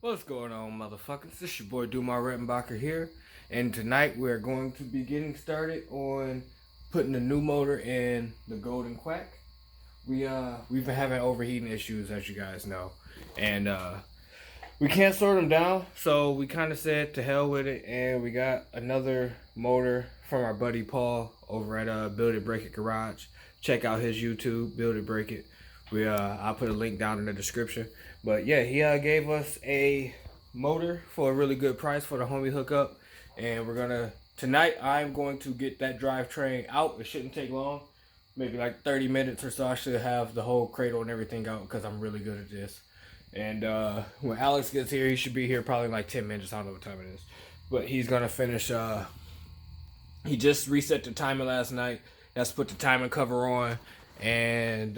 What's going on, motherfuckers? This your boy Dumar Rettenbacher here, and tonight we're going to be getting started on putting the new motor in the Golden Quack. We've been having overheating issues, as you guys know, and we can't sort them down, so we kind of said to hell with it, and we got another motor from our buddy Paul over at Build It Break It Garage. Check out his YouTube, Build It Break It. I'll put a link down in the description. But yeah, he gave us a motor for a really good price for the homie hookup, and tonight I'm going to get that drivetrain out. It shouldn't take long, maybe like 30 minutes or so. I should have the whole cradle and everything out because I'm really good at this. And when Alex gets here, he should be here probably in like 10 minutes. I don't know what time it is, but he's gonna finish. He just reset the timer last night. That's put the timing cover on, and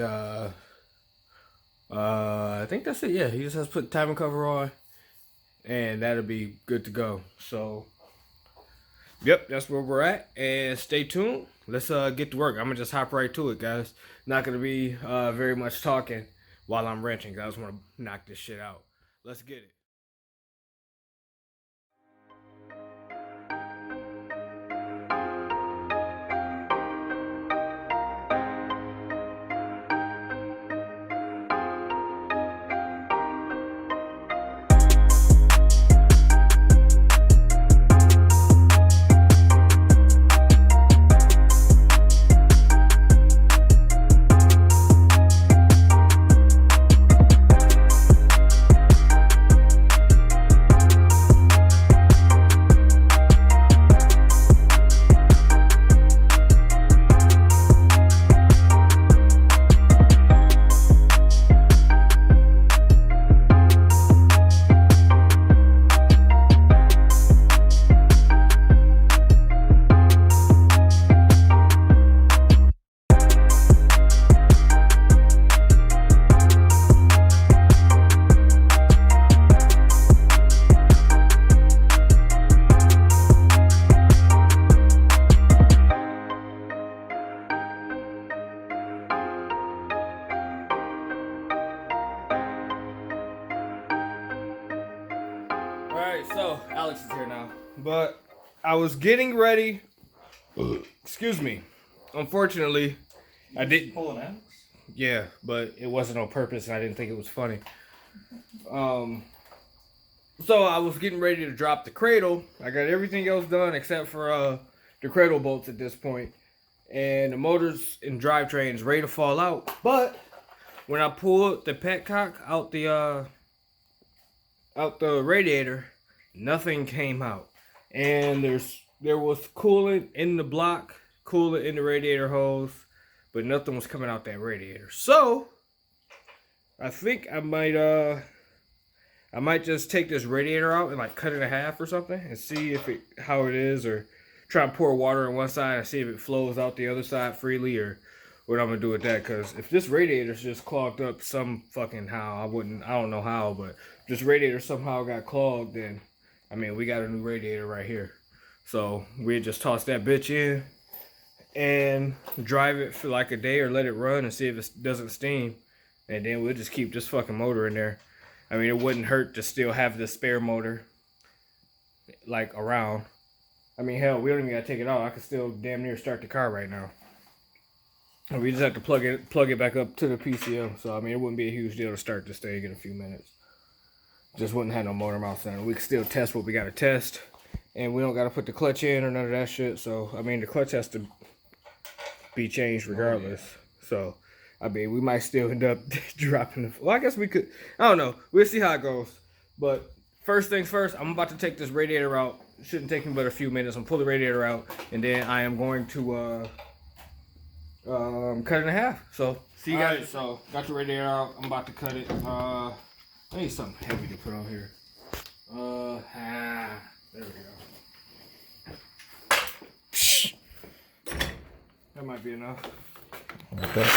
I think that's it. Yeah, he just has to put the timing cover on, and that'll be good to go. So, yep, that's where we're at. And stay tuned. Let's get to work. I'm gonna just hop right to it, guys. Not gonna be very much talking while I'm wrenching. I just want to knock this shit out. Let's get it. Alright, so Alex is here now. But I was getting ready. Excuse me. Unfortunately, I didn't pull an Alex? Yeah, but it wasn't on purpose and I didn't think it was funny. So I was getting ready to drop the cradle. I got everything else done except for the cradle bolts at this point. And the motors and drivetrain is ready to fall out. But when I pulled the petcock out the radiator, nothing came out, and there was coolant in the block, coolant in the radiator hose, but nothing was coming out that radiator. So I think I might just take this radiator out and like cut it in half or something and see how it is, or try and pour water on one side and see if it flows out the other side freely, or what I'm gonna do with that. Because if this radiator's just clogged up some fucking how, I don't know how, but if this radiator somehow got clogged, then I mean, we got a new radiator right here. So we just toss that bitch in and drive it for like a day or let it run and see if it doesn't steam, and then we'll just keep this fucking motor in there. I mean, it wouldn't hurt to still have the spare motor like around. I mean, hell, we don't even gotta take it out. I could still damn near start the car right now. We just have to plug it back up to the PCM. So I mean, it wouldn't be a huge deal to start this thing in a few minutes. Just wouldn't have no motor mouth on it. We can still test what we gotta test, and we don't gotta put the clutch in or none of that shit. So I mean, the clutch has to be changed regardless. Oh, yeah. So I mean, we might still end up dropping the. Well, I guess we could. I don't know. We'll see how it goes. But first things first, I'm about to take this radiator out. It shouldn't take me but a few minutes. I'm pull the radiator out, and then I am going to cut it in half. So see you guys. Right, so got the radiator out. I'm about to cut it. I need something heavy to put on here. There we go. That might be enough. Okay.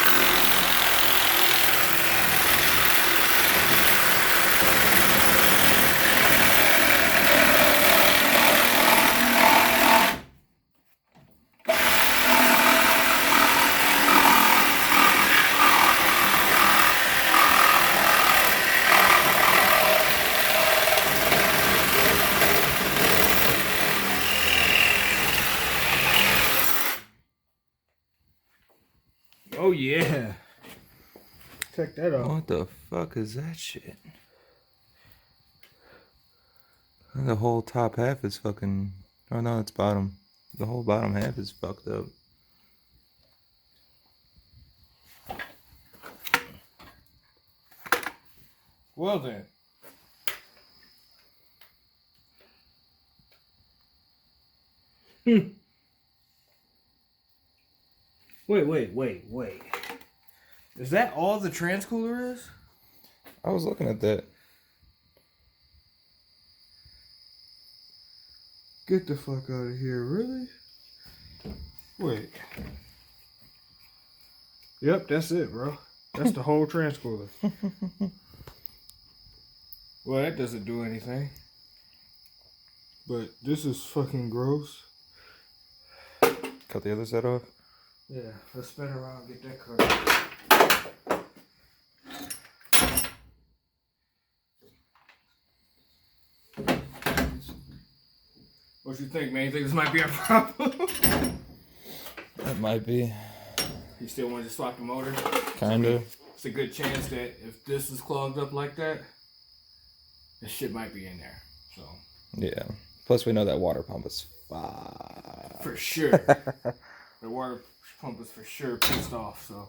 yeah. Check that out. What the fuck is that shit? The whole top half is fucking... Oh no, it's bottom. The whole bottom half is fucked up. Well then. Wait. Is that all the transcooler is? I was looking at that. Get the fuck out of here, really? Wait. Yep, that's it, bro. That's the whole transcooler. Well, that doesn't do anything. But this is fucking gross. Cut the other side off? Yeah, let's spin around and get that cut. What you think, man? You think this might be a problem? That might be. You still want to swap the motor? Kinda. It's a good chance that if this is clogged up like that, this shit might be in there. So. Yeah. Plus, we know that water pump is fucked. For sure. The water pump is for sure pissed off, so.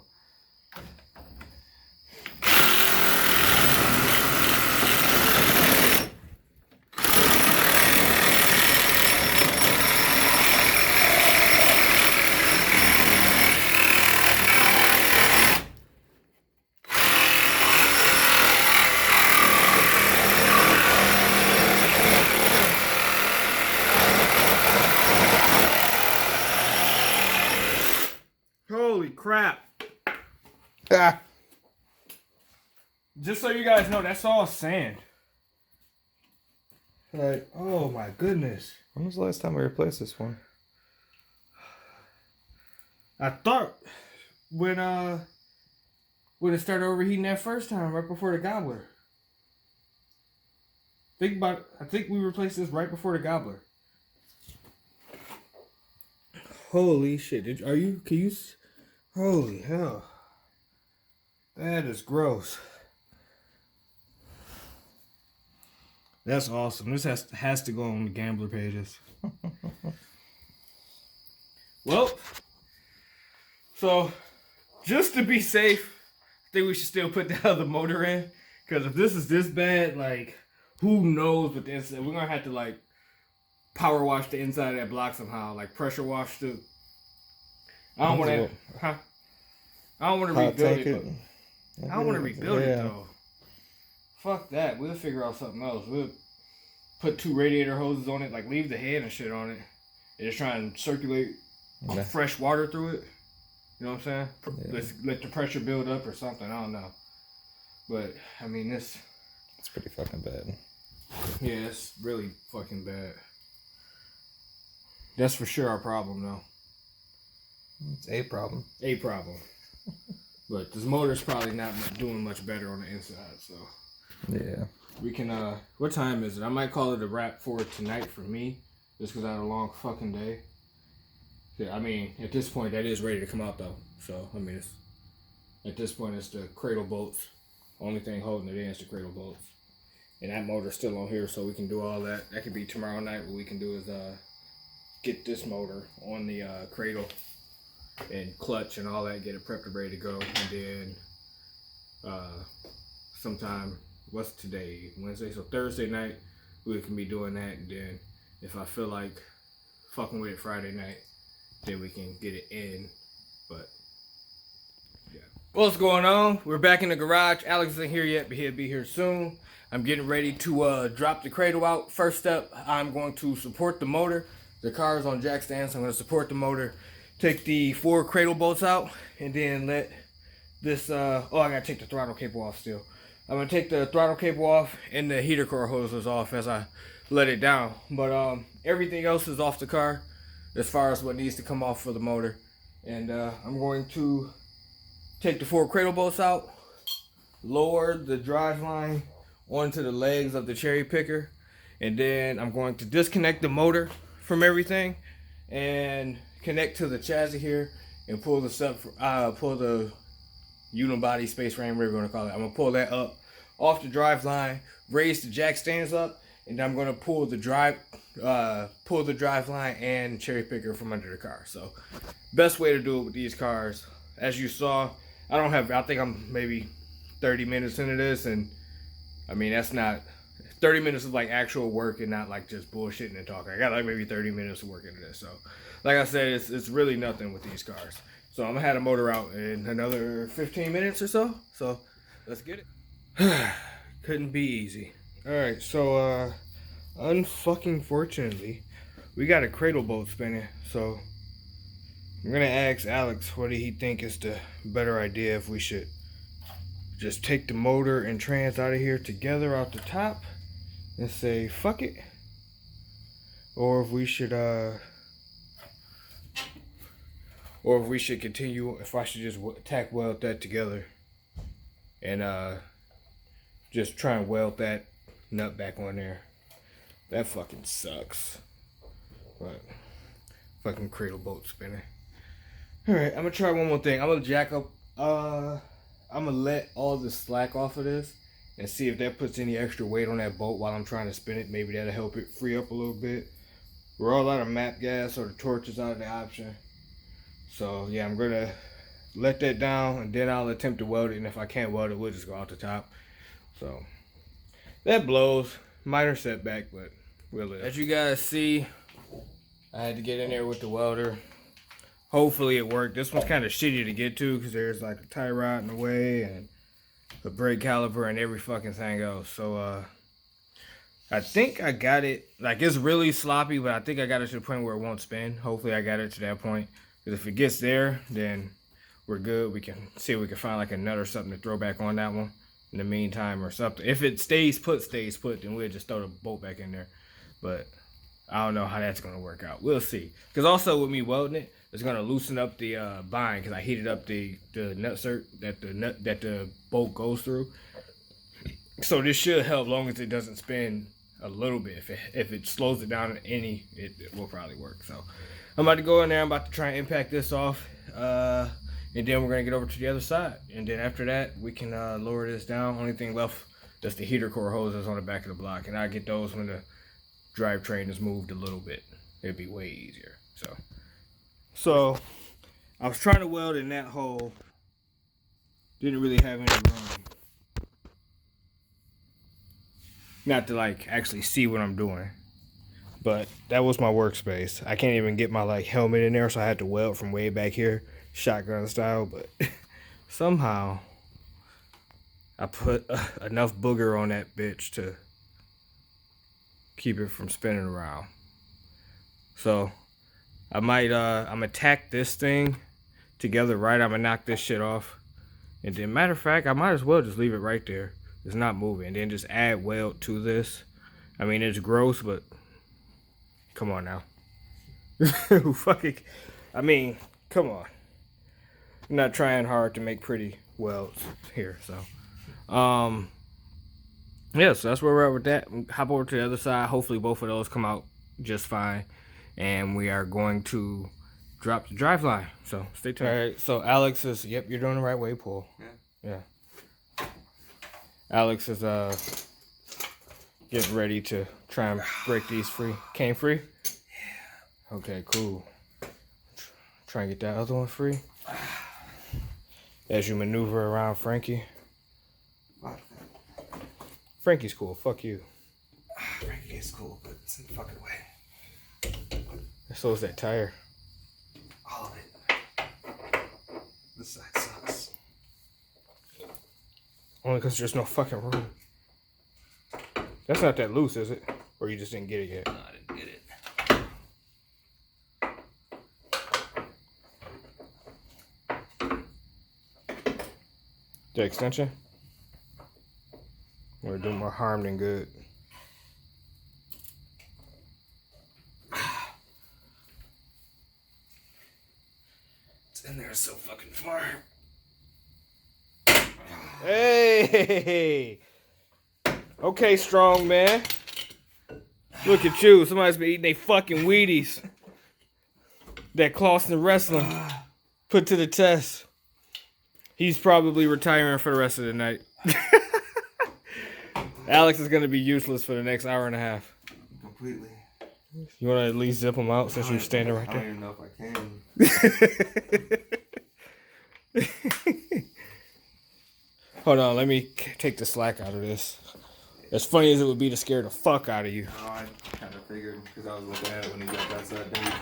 Holy crap. Ah! Just so you guys know, that's all sand. Like, oh my goodness. When was the last time we replaced this one? I thought when it started overheating that first time, right before the gobbler. I think we replaced this right before the gobbler. Holy shit. Holy hell. That is gross. That's awesome. This has to go on the gambler pages. Well, so just to be safe, I think we should still put the other motor in. Because if this is this bad, like, who knows what the inside. We're going to have to, like, power wash the inside of that block somehow. Like, pressure wash the. I don't want to. I don't want to rebuild it. I don't want to rebuild it though. Fuck that. We'll figure out something else. We'll put 2 radiator hoses on it, like leave the head and shit on it, and just try and circulate fresh water through it. You know what I'm saying? Yeah. Let the pressure build up or something. I don't know. But I mean, it's pretty fucking bad. Yeah, it's really fucking bad. That's for sure our problem, though. It's a problem. A problem. But this motor's probably not doing much better on the inside, so. Yeah. We can, what time is it? I might call it a wrap for tonight for me, just because I had a long fucking day. Yeah, I mean, at this point, that is ready to come out, though. So, I mean, at this point, it's the cradle bolts. Only thing holding it in is the cradle bolts. And that motor's still on here, so we can do all that. That could be tomorrow night. What we can do is, get this motor on the, cradle and clutch and all that, get it prepped and ready to go, and then sometime, what's today, Wednesday, so Thursday night we can be doing that, and then if I feel like fucking with it Friday night, then we can get it in. But yeah, what's going on? We're back in the garage. Alex isn't here yet, but he'll be here soon. I'm getting ready to drop the cradle out. First step, I'm going to support the motor. The car is on jack stands, so I'm going to support the motor, take the 4 cradle bolts out, and then let this, I gotta take the throttle cable off still. I'm gonna take the throttle cable off and the heater core hoses off as I let it down. But everything else is off the car as far as what needs to come off for the motor. And I'm going to take the 4 cradle bolts out, lower the drive line onto the legs of the cherry picker, and then I'm going to disconnect the motor from everything and connect to the chassis here and pull the unibody space frame, whatever you're gonna call it. I'm gonna pull that up off the drive line, raise the jack stands up, and I'm gonna pull the drive line and cherry picker from under the car. So, best way to do it with these cars, as you saw, I think I'm maybe 30 minutes into this, and I mean that's not 30 minutes of like actual work and not like just bullshitting and talking. I got like maybe 30 minutes of work into this. So, like I said, it's really nothing with these cars. So I'm gonna have the motor out in another 15 minutes or so. So let's get it. Couldn't be easy. All right, so unfucking fortunately, we got a cradle bolt spinning. So I'm gonna ask Alex what did he think is the better idea, if we should just take the motor and trans out of here together out the top and say fuck it, or if we should continue, if I should just tack weld that together and just try and weld that nut back on there. That fucking sucks, but fucking cradle bolt spinning. All right, I'm gonna try one more thing. I'm gonna jack up, I'm gonna let all the slack off of this and see if that puts any extra weight on that bolt while I'm trying to spin it. Maybe that'll help it free up a little bit. We're all out of map gas, or the torch is out of the option. So yeah, I'm gonna let that down and then I'll attempt to weld it. And if I can't weld it, we'll just go out the top. So that blows. Minor setback, but we'll live. As you guys see, I had to get in there with the welder. Hopefully it worked. This one's kind of shitty to get to because there's like a tie rod in the way and a brake caliper and every fucking thing else. So I think I got it. Like, it's really sloppy, but I think I got it to the point where it won't spin. Hopefully I got it to that point, because if it gets there, then we're good. We can see if we can find like a nut or something to throw back on that one in the meantime or something. If it stays put, then we'll just throw the bolt back in there. But I don't know how that's gonna work out. We'll see. Because also with me welding it, it's gonna loosen up the bind, because I heated up the nut that the bolt goes through. So this should help, long as it doesn't spin a little bit. If it slows it down any, it will probably work. So I'm about to go in there. I'm about to try and impact this off, and then we're gonna get over to the other side. And then after that, we can lower this down. Only thing left is the heater core hoses on the back of the block, and I get those when the drivetrain is moved a little bit. It'd be way easier. So I was trying to weld in that hole. Didn't really have any room. Not to like actually see what I'm doing. But that was my workspace. I can't even get my like helmet in there, so I had to weld from way back here, shotgun style. But somehow I put enough booger on that bitch to keep it from spinning around. So I might I'm gonna tack this thing together right. I'm gonna knock this shit off, and then matter of fact, I might as well just leave it right there. It's not moving, and then just add weld to this. I mean, it's gross, but come on now. Fucking, I mean, come on. I'm not trying hard to make pretty welds here, so yeah, so that's where we're at with that. Hop over to the other side. Hopefully both of those come out just fine, and we are going to drop the drive line. So stay tuned. All right, so Alex is, yep, you're doing the right way, Paul. Yeah. Alex is getting ready to try and break these free. Came free? Yeah. Okay, cool. Try and get that other one free. As you maneuver around Frankie. Frankie's cool. Fuck you. Frankie is cool, but it's in the fucking way. So is that tire. All of it. This side sucks. Only because there's no fucking room. That's not that loose, is it? Or you just didn't get it yet? No, I didn't get it. The extension? We're doing more harm than good. It's in there so fucking far. Hey! Okay, strong man. Look at you. Somebody's been eating they fucking Wheaties. That Clawson wrestling. put to the test. He's probably retiring for the rest of the night. Alex is gonna be useless for the next hour and a half. Completely. You wanna at least zip him out since you're standing right I there? don't even know if I can. Hold on, let me take the slack out of this. As funny as it would be to scare the fuck out of you. Oh, I kind of figured because I was looking at it when he got that side down.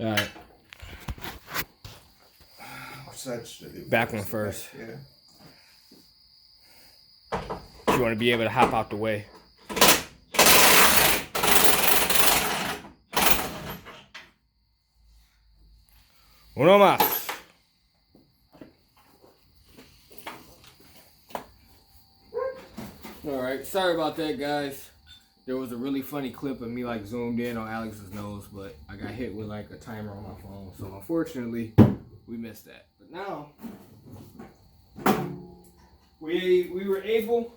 Alright, Which side should I do? back one first. Yeah. You want to be able to hop out the way. Uno más. Alright, sorry about that, guys. There was a really funny clip of me like zoomed in on Alex's nose, but I got hit with like a timer on my phone. So unfortunately, we missed that. But now, we were able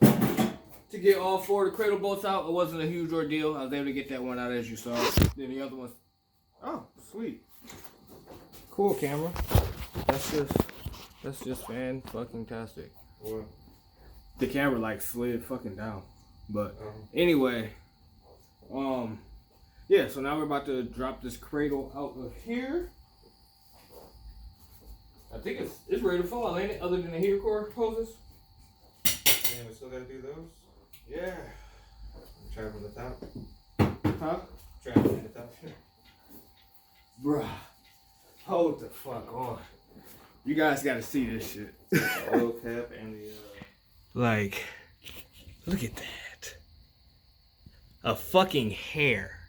to get all four of the cradle bolts out. It wasn't a huge ordeal. I was able to get that one out as you saw. Then the other one, oh, sweet. Cool camera. That's just fan-fucking-tastic. What? The camera like slid fucking down. But anyway, yeah, so now we're about to drop this cradle out of here. I think it's ready to fall, ain't it? Other than the heater core hoses. Yeah, we still gotta do those. Yeah. Try from the top. Huh? Try from the top. Sure. Bruh. Hold the fuck on. You guys gotta see this shit. The oil cap and the Like, look at that. A fucking hair.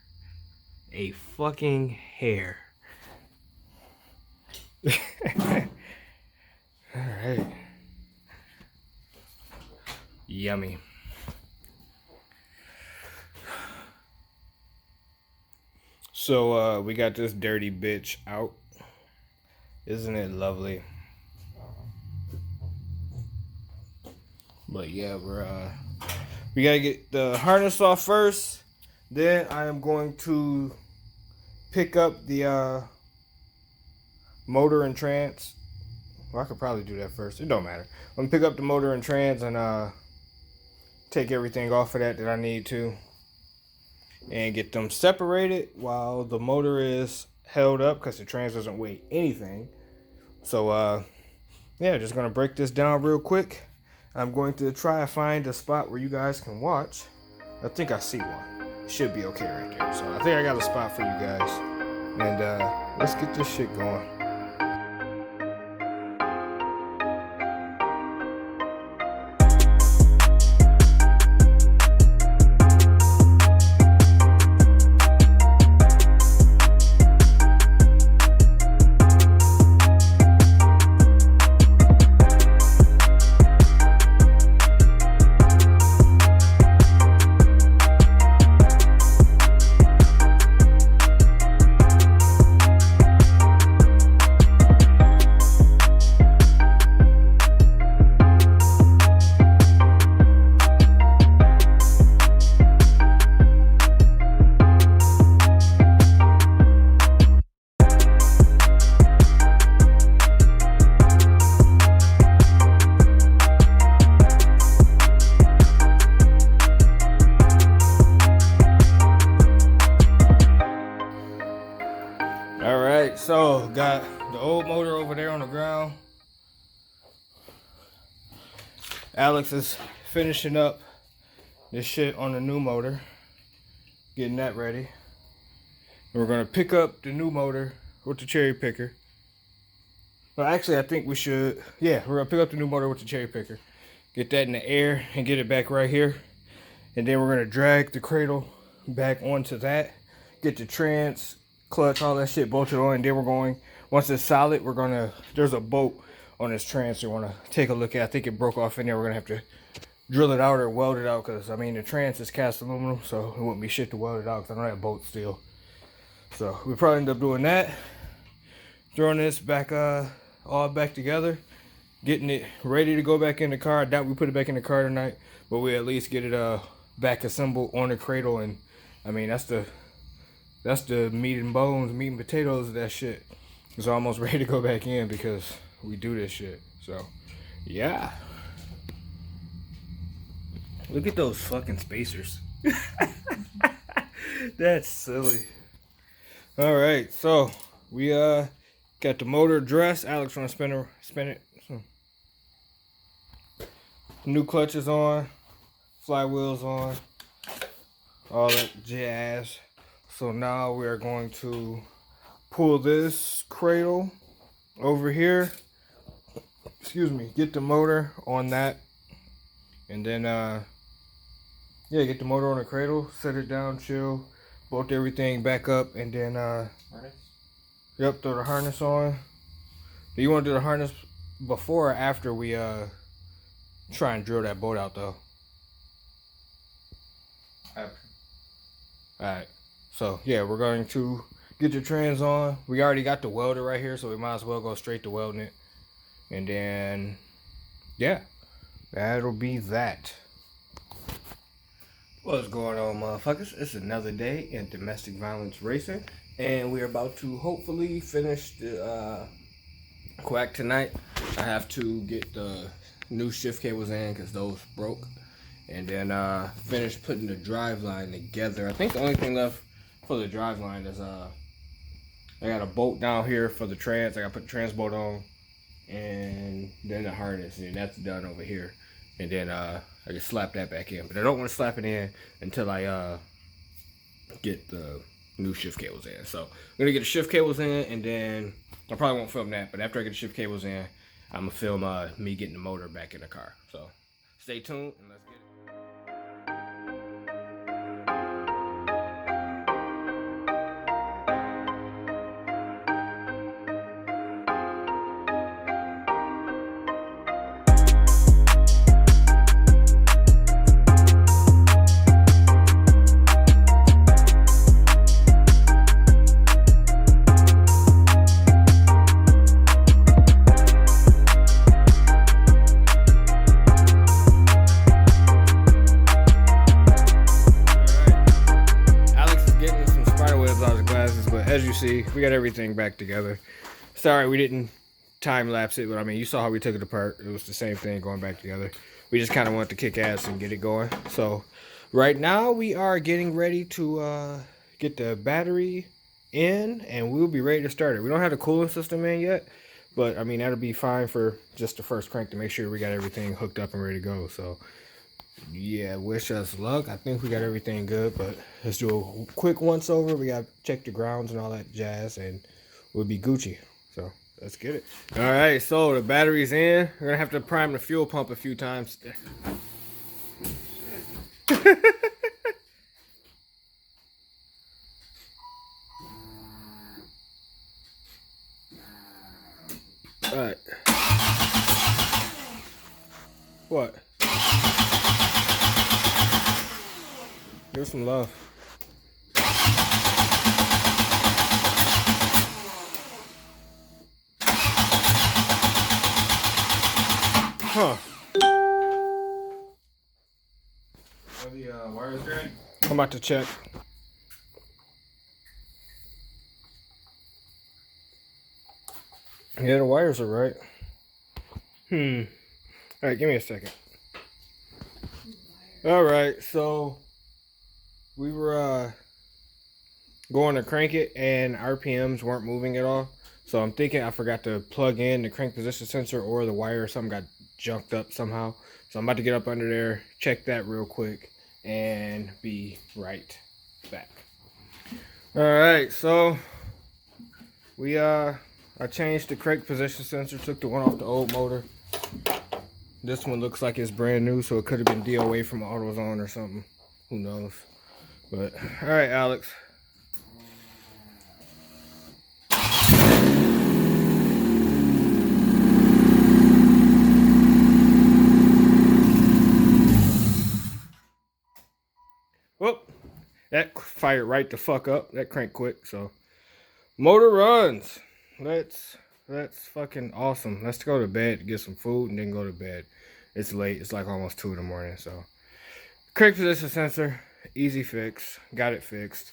A fucking hair. Alright. Yummy. So, we got this dirty bitch out. Isn't it lovely? But yeah, we gotta get the harness off first. Then I am going to pick up the motor and trans. Well, I could probably do that first. It don't matter. I'm gonna pick up the motor and trans and take everything off of that I need to, and get them separated while the motor is held up because the trans doesn't weigh anything. So yeah, just gonna break this down real quick. I'm going to try to find a spot where you guys can watch. I think I see one. Should be okay right there. So I think I got a spot for you guys. And let's get this shit going. Alright, so got the old motor over there on the ground. Alex is finishing up this shit on the new motor, getting that ready. We're gonna pick up the new motor with the cherry picker. Well, actually, I think we should. Yeah, we're gonna pick up the new motor with the cherry picker, get that in the air, and get it back right here. And then we're gonna drag the cradle back onto that, get the trans, clutch, all that shit bolted on, and then we're going, once it's solid, we're gonna, there's a bolt on this trans you want to take a look at. I think it broke off in there. We're gonna have to drill it out or weld it out, because I mean the trans is cast aluminum, so it wouldn't be shit to weld it out because I don't have bolts still. So we probably end up doing that, throwing this back all back together, getting it ready to go back in the car. I doubt we put it back in the car tonight, but we at least get it back assembled on the cradle. And I mean that's the meat and bones, meat and potatoes of that shit. It's almost ready to go back in because we do this shit. So, yeah. Look at those fucking spacers. That's silly. All right, so we got the motor dressed. Alex want to spin it. New clutches on, flywheels on, all that jazz. So now we are going to pull this cradle over here. Excuse me. Get the motor on that, and then yeah, get the motor on the cradle, set it down, chill, bolt everything back up, and then Harness? yep, throw the harness on. Do you want to do the harness before or after we try and drill that boat out though? After. Alright. So yeah, we're going to get the trans on. We already got the welder right here, so we might as well go straight to welding it. And then yeah, that'll be that. What's going on, motherfuckers? It's another day in domestic violence racing, and we're about to hopefully finish the Quack tonight. I have to get the new shift cables in because those broke, and then finish putting the drive line together. I think the only thing left for the drive line is I got a bolt down here for the trans. I got to put the trans bolt on, and then the harness, and that's done over here. And then I can slap that back in, but I don't want to slap it in until I get the new shift cables in. So I'm gonna get the shift cables in, and then I probably won't film that, but after I get the shift cables in, I'm gonna film me getting the motor back in the car. So stay tuned and let's get it. As you see, we got everything back together. Sorry we didn't time lapse it, but I mean, you saw how we took it apart. It was the same thing going back together. We just kind of wanted to kick ass and get it going. So right now we are getting ready to get the battery in, and we'll be ready to start it. We don't have the cooling system in yet, but I mean, that'll be fine for just the first crank to make sure we got everything hooked up and ready to go. So yeah, wish us luck. I think we got everything good, but let's do a quick once over. We got to check the grounds and all that jazz, and we'll be Gucci. So let's get it. All right, so the battery's in. We're gonna have to prime the fuel pump a few times. All right. What? Give some love. Huh. Are the wires right? I'm about to check. Yeah, the wires are right. Alright, give me a second. Alright, so we were going to crank it and RPMs weren't moving at all. So I'm thinking I forgot to plug in the crank position sensor, or the wire or something got junked up somehow. So I'm about to get up under there, check that real quick, and be right back. Alright, so we I changed the crank position sensor, took the one off the old motor. This one looks like it's brand new, so it could have been DOA from AutoZone or something. Who knows? But all right, Alex. Whoop! That fired right the fuck up. That cranked quick. So motor runs. That's fucking awesome. Let's go to bed, get some food, and then go to bed. It's late. It's like almost 2 in the morning. So crank position sensor. Easy fix. Got it fixed.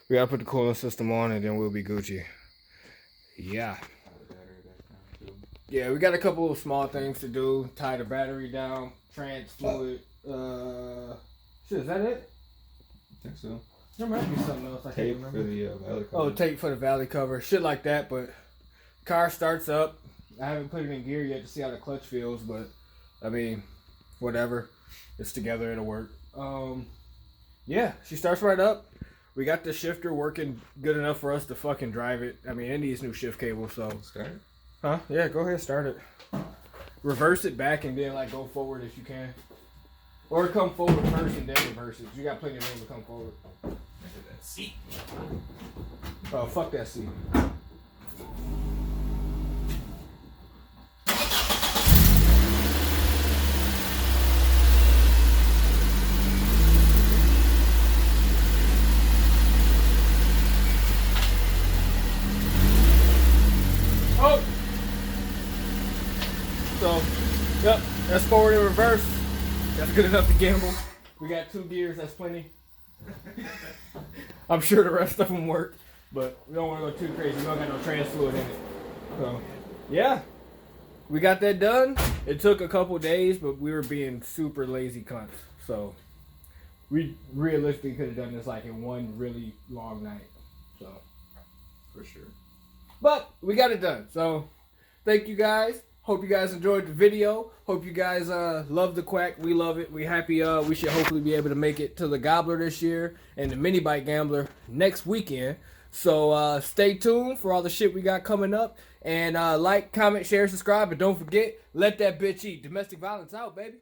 We gotta put the cooling system on, and then we'll be Gucci. Yeah. Tie the battery back down too. Yeah, we got a couple of small things to do. Tie the battery down, trans fluid. Shit, is that it? I think so. There might be something else I can't Tape remember. for the valley cover. Oh, tape for the valley cover, shit like that. But car starts up. I haven't put it in gear yet to see how the clutch feels, but I mean, whatever. It's together, it'll work. Yeah, she starts right up. We got the shifter working good enough for us to fucking drive it. I mean, it needs new shift cable, so. Start. Huh? Yeah, go ahead, start it. Reverse it back and then like go forward if you can. Or come forward first and then reverse it. You got plenty of room to come forward. Look at that seat. Oh, fuck that seat. Oh! So, yep, that's forward and reverse. That's good enough to gamble. We got 2 gears, that's plenty. I'm sure the rest of them work, but we don't want to go too crazy. We don't got no trans fluid in it. So, yeah, we got that done. It took a couple days, but we were being super lazy cunts. So, we realistically could have done this like in one really long night. So, For sure. but we got it done. So, thank you guys. Hope you guys enjoyed the video. Hope you guys love the Quack. We love it. We happy. We should hopefully be able to make it to the Gobbler this year and the Mini Bike Gambler next weekend. So stay tuned for all the shit we got coming up. And like, comment, share, subscribe. But don't forget, let that bitch eat. Domestic violence out, baby.